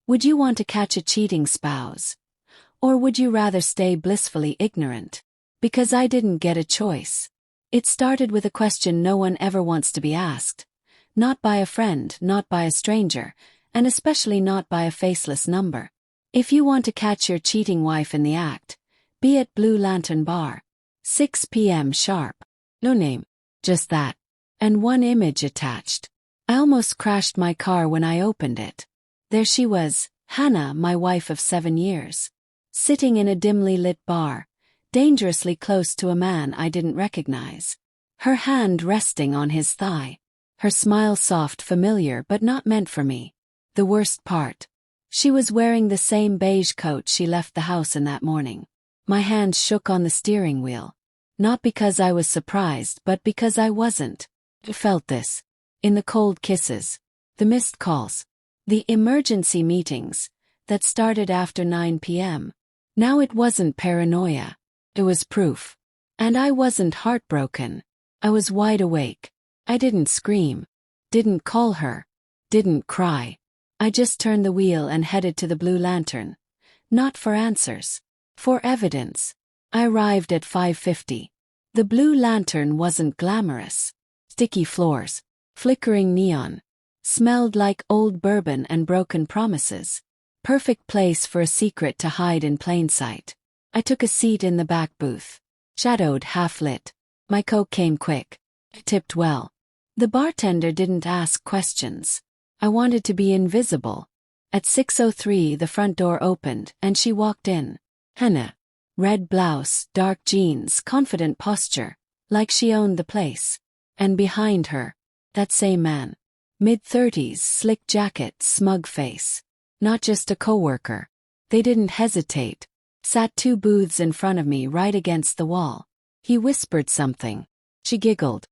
Would you want to catch a cheating spouse? Or would you rather stay blissfully ignorant? Because I didn't get a choice. It started with a question no one ever wants to be asked. Not by a friend, not by a stranger, and especially not by a faceless number. If you want to catch your cheating wife in the act, be at Blue Lantern Bar. 6 p.m. sharp. No name. Just that. And one image attached. I almost crashed my car when I opened it. There she was, Hannah, my wife of 7 years. Sitting in a dimly lit bar, dangerously close to a man I didn't recognize. Her hand resting on his thigh. Her smile soft, familiar, but not meant for me. The worst part. She was wearing the same beige coat she left the house in that morning. My hand shook on the steering wheel. Not because I was surprised, but because I wasn't. I felt this. In the cold kisses. The missed calls. The emergency meetings that started after 9 p.m. Now it wasn't paranoia. It was proof. And I wasn't heartbroken. I was wide awake. I didn't scream. Didn't call her. Didn't cry. I just turned the wheel and headed to the Blue Lantern. Not for answers. For evidence. I arrived at 5:50. The Blue Lantern wasn't glamorous. Sticky floors. Flickering neon. Smelled like old bourbon and broken promises. Perfect place for a secret to hide in plain sight. I took a seat in the back booth. Shadowed, half-lit. My Coke came quick. I tipped well. The bartender didn't ask questions. I wanted to be invisible. At 6:03 the front door opened and she walked in. Hannah. Red blouse, dark jeans, confident posture. Like she owned the place. And behind her, that same man. Mid-30s, slick jacket, smug face. Not just a coworker. They didn't hesitate. Sat 2 booths in front of me right against the wall. He whispered something. She giggled.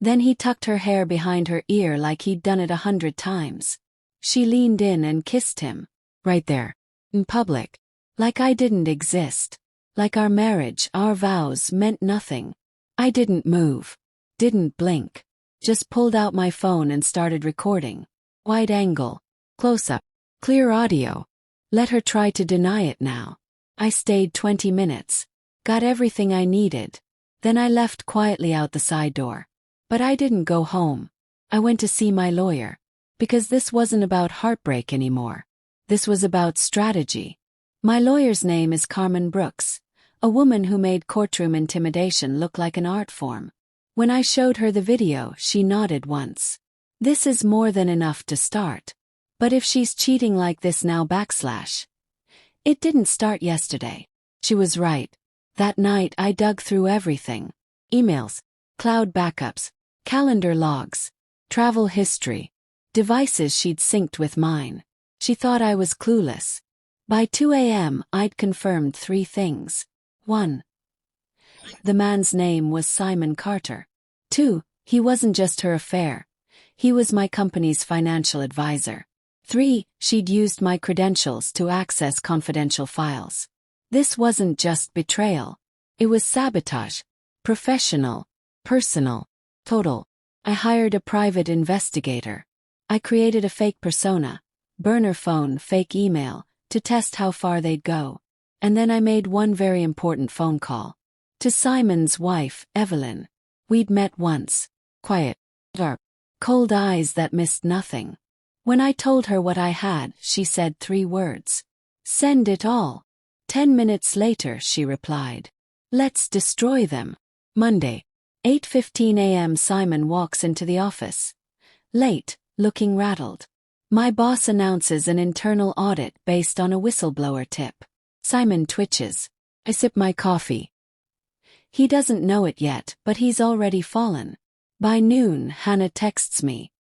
Then he tucked her hair behind her ear like he'd done it 100 times. She leaned in and kissed him. Right there. In public. Like I didn't exist. Like our marriage, our vows meant nothing. I didn't move. Didn't blink. Just pulled out my phone and started recording. Wide angle. Close up. Clear audio. Let her try to deny it now. I stayed 20 minutes. Got everything I needed. Then I left quietly out the side door. But I didn't go home. I went to see my lawyer. Because this wasn't about heartbreak anymore. This was about strategy. My lawyer's name is Carmen Brooks, a woman who made courtroom intimidation look like an art form. When I showed her the video, she nodded once. This is more than enough to start. But if she's cheating like this now /. It didn't start yesterday. She was right. That night I dug through everything. Emails, cloud backups, calendar logs, travel history, devices she'd synced with mine. She thought I was clueless. By 2 a.m. I'd confirmed 3 things. 1. The man's name was Simon Carter. 2. He wasn't just her affair. He was my company's financial advisor. 3. She'd used my credentials to access confidential files. This wasn't just betrayal. It was sabotage. Professional. Personal. Total. I hired a private investigator. I created a fake persona, burner phone, fake email, to test how far they'd go. And then I made one very important phone call. To Simon's wife, Evelyn. We'd met once. Quiet. Dark. Cold eyes that missed nothing. When I told her what I had, she said 3 words. Send it all. 10 minutes later, she replied. Let's destroy them. Monday. 8:15 a.m. Simon walks into the office. Late, looking rattled. My boss announces an internal audit based on a whistleblower tip. Simon twitches. I sip my coffee. He doesn't know it yet, but he's already fallen. By noon, Hannah texts me.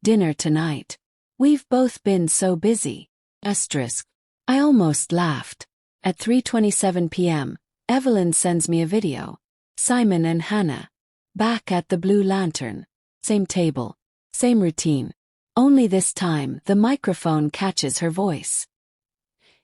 Dinner tonight. We've both been so busy. I almost laughed. At 3:27 p.m., Evelyn sends me a video. Simon and Hannah. Back at the Blue Lantern. Same table. Same routine. Only this time, the microphone catches her voice.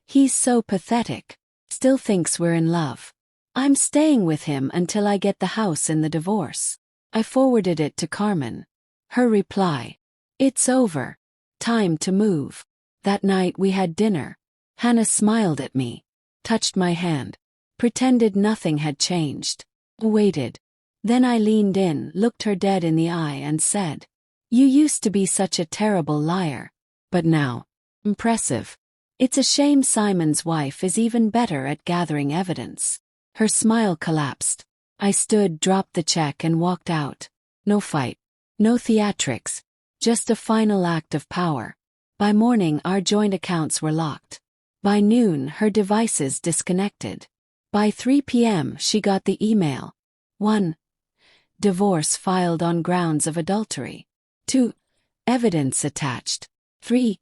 He's so pathetic. Still thinks we're in love. I'm staying with him until I get the house in the divorce. I forwarded it to Carmen. Her reply. It's over. Time to move. That night we had dinner. Hannah smiled at me, touched my hand, pretended nothing had changed, waited. Then I leaned in, looked her dead in the eye and said, "You used to be such a terrible liar. But now, impressive. It's a shame Simon's wife is even better at gathering evidence." Her smile collapsed. I stood, dropped the check and walked out. No fight. No theatrics. Just a final act of power. By morning our joint accounts were locked. By noon her devices disconnected. By 3 p.m. she got the email. 1. Divorce filed on grounds of adultery. 2. Evidence attached. 3.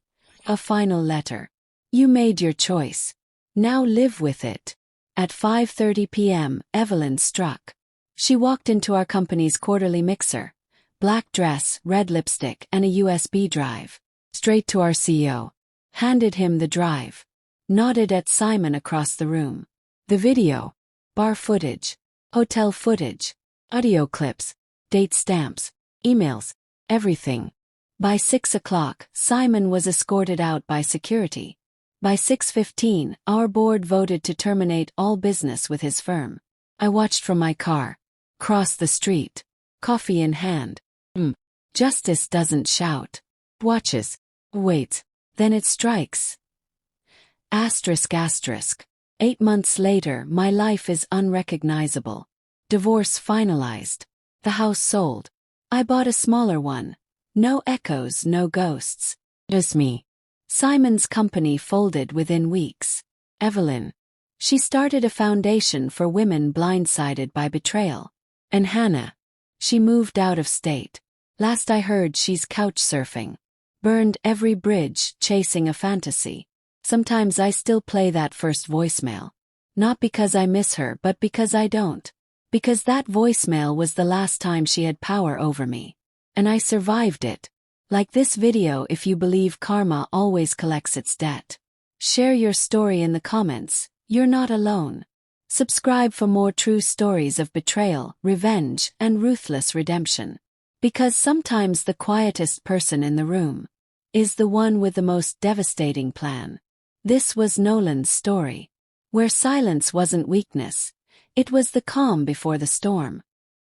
A final letter. You made your choice. Now live with it. At 5:30 p.m., Evelyn struck. She walked into our company's quarterly mixer. Black dress, red lipstick, and a USB drive. Straight to our CEO. Handed him the drive. Nodded at Simon across the room. The video. Bar footage. Hotel footage. Audio clips. Date stamps. Emails. Everything. By 6 o'clock, Simon was escorted out by security. By 6:15, our board voted to terminate all business with his firm. I watched from my car. Cross the street. Coffee in hand. Justice doesn't shout. Watches. Waits. Then it strikes. Asterisk asterisk. 8 months later, my life is unrecognizable. Divorce finalized. The house sold. I bought a smaller one. No echoes, no ghosts. Just me. Simon's company folded within weeks. Evelyn. She started a foundation for women blindsided by betrayal. And Hannah. She moved out of state. Last I heard, she's couch surfing. Burned every bridge, chasing a fantasy. Sometimes I still play that first voicemail. Not because I miss her, but because I don't. Because that voicemail was the last time she had power over me. And I survived it. Like this video if you believe karma always collects its debt. Share your story in the comments. You're not alone. Subscribe for more true stories of betrayal, revenge, and ruthless redemption. Because sometimes the quietest person in the room is the one with the most devastating plan. This was Nolan's story. Where silence wasn't weakness. It was the calm before the storm.